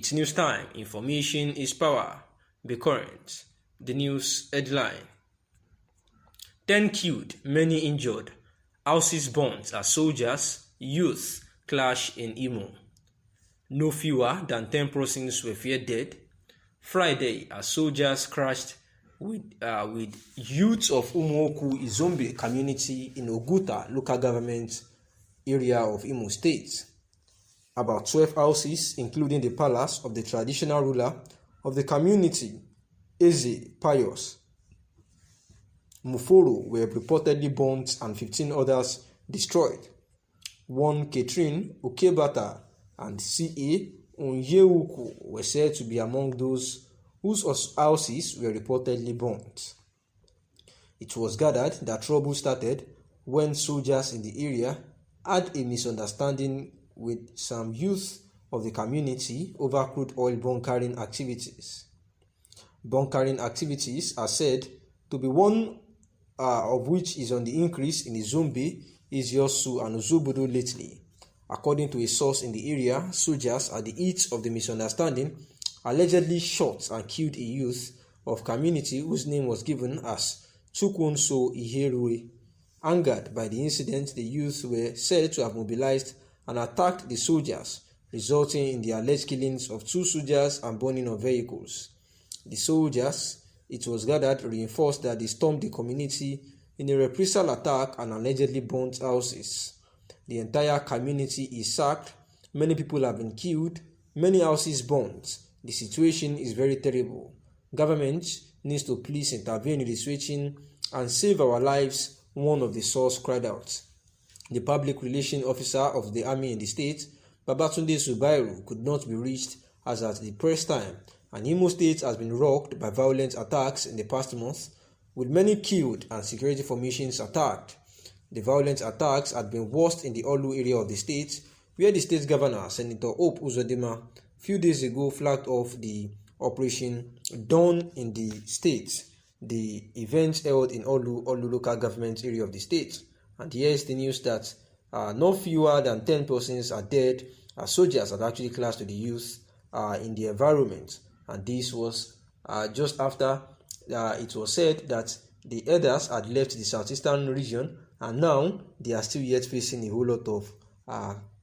It's news time. Information is power. Be current. The news headline. 10 killed, many injured. Houses burnt as soldiers, youth clash in Imo. No fewer than 10 persons were feared dead Friday as soldiers crashed with youths of Umuoku Izombe community in Oguta local government area of Imo State. About 12 houses, including the palace of the traditional ruler of the community, Eze Pius Muforo, were reportedly burnt and 15 others destroyed. One Catherine Okebata and C.A. Onyeuku were said to be among those whose houses were reportedly burnt. It was gathered that trouble started when soldiers in the area had a misunderstanding with some youth of the community over crude oil bunkering activities. Bunkering activities are said to be one of which is on the increase in Izombe, Iziosu, and Ozobodo lately. According to a source in the area, soldiers at the height of the misunderstanding allegedly shot and killed a youth of community whose name was given as Chukwunso Iherue. Angered by the incident, the youth were said to have mobilized and attacked the soldiers, resulting in the alleged killings of 2 soldiers and burning of vehicles. The soldiers, it was gathered, reinforced that they stormed the community in a reprisal attack and allegedly burnt houses. The entire community is sacked, many people have been killed, many houses burnt. The situation is very terrible. Government needs to please intervene in the situation and save our lives, one of the source cried out. The public relations officer of the army in the state, Babatunde Zubairu, could not be reached as at the press time, and Imo State has been rocked by violent attacks in the past month, with many killed and security formations attacked. The violent attacks had been worst in the Olu area of the state, where the state governor, Senator Hope Uzodinma, few days ago flagged off the Operation Dawn in the state, the event held in Olu local government area of the state. And here's the news that no fewer than 10 persons are dead as soldiers had actually clashed with the youth in the environment. And this was just after it was said that the elders had left the southeastern region, and now they are still yet facing a whole lot of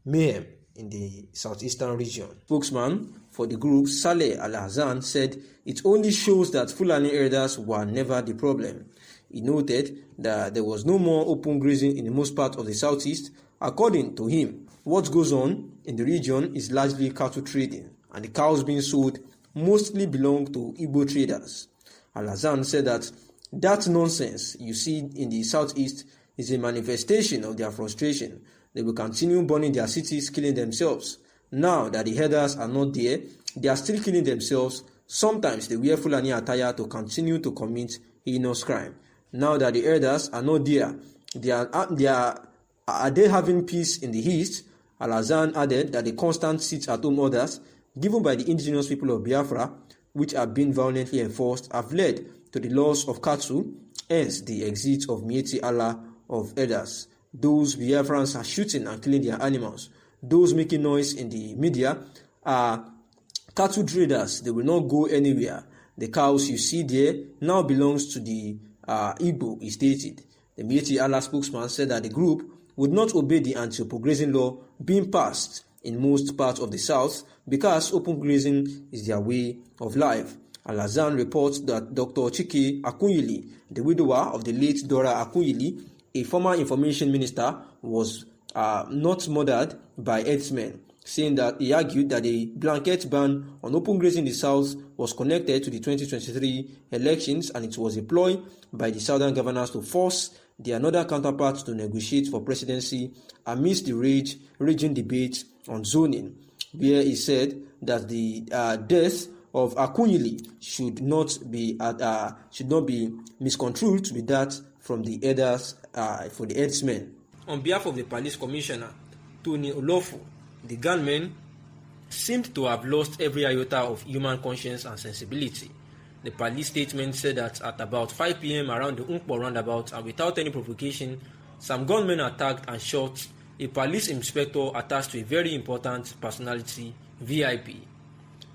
mayhem in the southeastern region. Spokesman for the group, Saleh Al-Hazan, said it only shows that Fulani elders were never the problem. He noted that there was no more open grazing in the most part of the southeast. According to him, what goes on in the region is largely cattle trading, and the cows being sold mostly belong to Igbo traders. Al-Hazan said that nonsense you see in the southeast is a manifestation of their frustration. They will continue burning their cities, killing themselves. Now that the herders are not there, they are still killing themselves. Sometimes they wear Fulani attire to continue to commit heinous crime. Now that the herders are not there, are they having peace in the east? Al-Hazan added that the constant sit-at-home orders given by the indigenous people of Biafra, which are being violently enforced, have led to the loss of cattle, hence the exit of Mieti Allah of elders. Those Biafrans are shooting and killing their animals. Those making noise in the media are cattle traders. They will not go anywhere. The cows you see there now belongs to the Igbo, he stated. The Mieti Allah spokesman said that the group would not obey the anti-open grazing law being passed in most parts of the south because open grazing is their way of life. Al-Hazan reports that Dr. Chike Akunyili, the widower of the late Dora Akunyili, a former information minister, was not murdered by herdsmen, saying that he argued that a blanket ban on open grazing in the south was connected to the 2023 elections, and it was a ploy by the southern governors to force their northern counterparts to negotiate for presidency amidst the raging debate on zoning, where he said that the death of Akunyili should not be misconstrued to be that from the elders, for the herdsmen. On behalf of the police commissioner, Tony Olofu, the gunmen seemed to have lost every iota of human conscience and sensibility. The police statement said that at about 5 p.m. around the Unkpo roundabout and without any provocation, some gunmen attacked and shot a police inspector attached to a very important personality, VIP.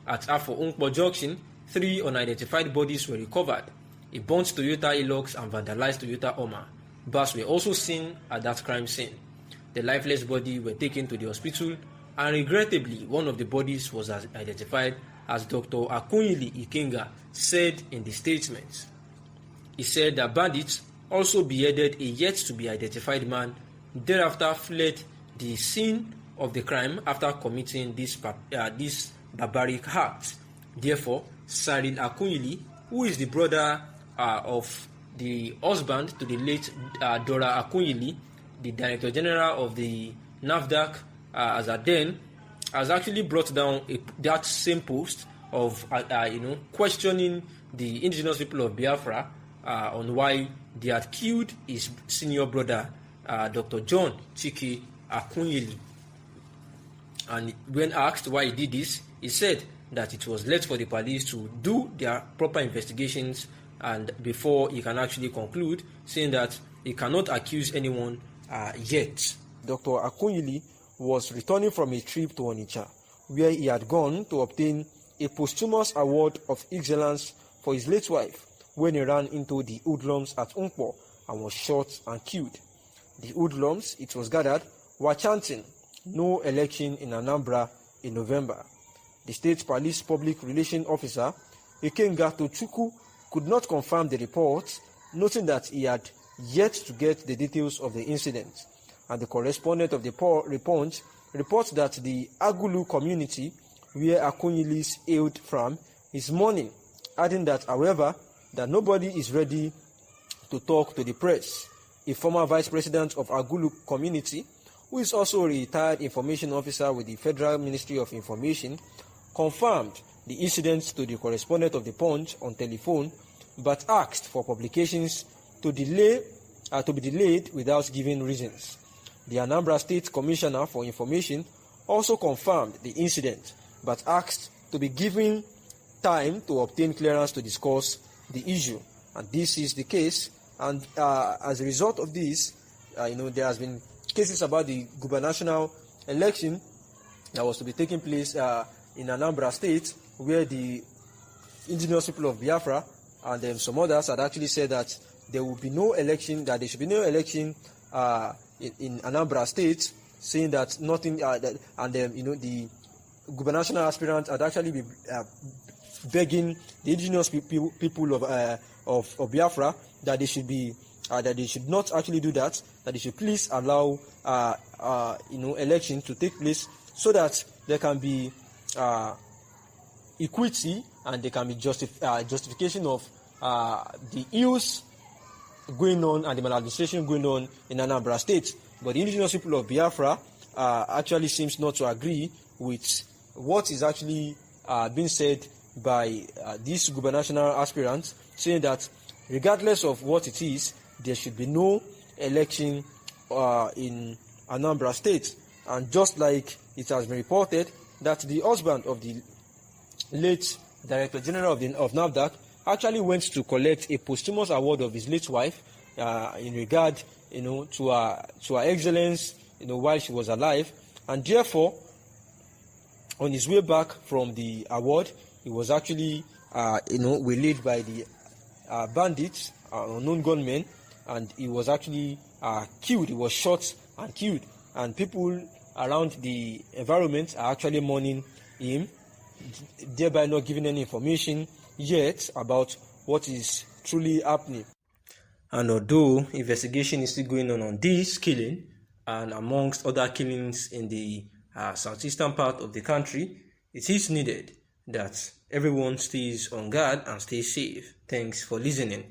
At Afo Unkpo Junction, 3 unidentified bodies were recovered. A burnt Toyota Hilux and vandalized Toyota Oma bus were also seen at that crime scene. The lifeless body were taken to the hospital, and regrettably, one of the bodies was identified as Dr. Akunyili Ikenga said in the statement. He said that bandits also beheaded a yet-to-be-identified man, thereafter fled the scene of the crime after committing this barbaric act. Therefore, Cyril Akunyili, who is the brother of the husband to the late Dora Akunyili, the Director General of the NAFDAC as at then, has actually brought down that same post of questioning the indigenous people of Biafra on why they had killed his senior brother, Dr. John Chike Akunyili. And when asked why he did this, he said that it was left for the police to do their proper investigations and before he can actually conclude, saying that he cannot accuse anyone yet. Dr. Akunyili was returning from a trip to Onitsha, where he had gone to obtain a posthumous award of excellence for his late wife when he ran into the hoodlums at Unkpo and was shot and killed. The hoodlums, it was gathered, were chanting, "No election in Anambra in November." The state police public relations officer, Ikenga Tochukwu, could not confirm the report, noting that he had yet to get the details of the incident. And the correspondent of the Punch reports that the Agulu community, where Akunyili hailed from, is mourning, adding that, however, that nobody is ready to talk to the press. A former vice president of Agulu community, who is also a retired information officer with the Federal Ministry of Information, confirmed the incident to the correspondent of the Punch on telephone, but asked for publications to be delayed without giving reasons. The Anambra State Commissioner for Information also confirmed the incident, but asked to be given time to obtain clearance to discuss the issue. And this is the case. And as a result of this, there has been cases about the gubernatorial election that was to be taking place in Anambra State, where the indigenous people of Biafra and some others had actually said that there will be no election, that there should be no election in Anambra State, saying that nothing, the gubernatorial aspirant had actually been begging the indigenous people of Biafra that they should be that they should not actually do that, that they should please allow election to take place so that there can be equity and there can be justification of the ills going on and the maladministration going on in Anambra State. But the indigenous people of Biafra actually seems not to agree with what is actually being said by these gubernatorial aspirants, saying that regardless of what it is, there should be no election in Anambra State. And just like it has been reported that the husband of the late Director General of NAFDAC actually went to collect a posthumous award of his late wife in regard, to her excellence, while she was alive, and therefore, on his way back from the award, he was actually, waylaid by the bandits, unknown gunmen, and he was actually killed. He was shot and killed, and people around the environment are actually mourning him, thereby not giving any information yet about what is truly happening. And although investigation is still going on this killing and amongst other killings in the southeastern part of the country, it is needed that everyone stays on guard and stays safe. Thanks for listening.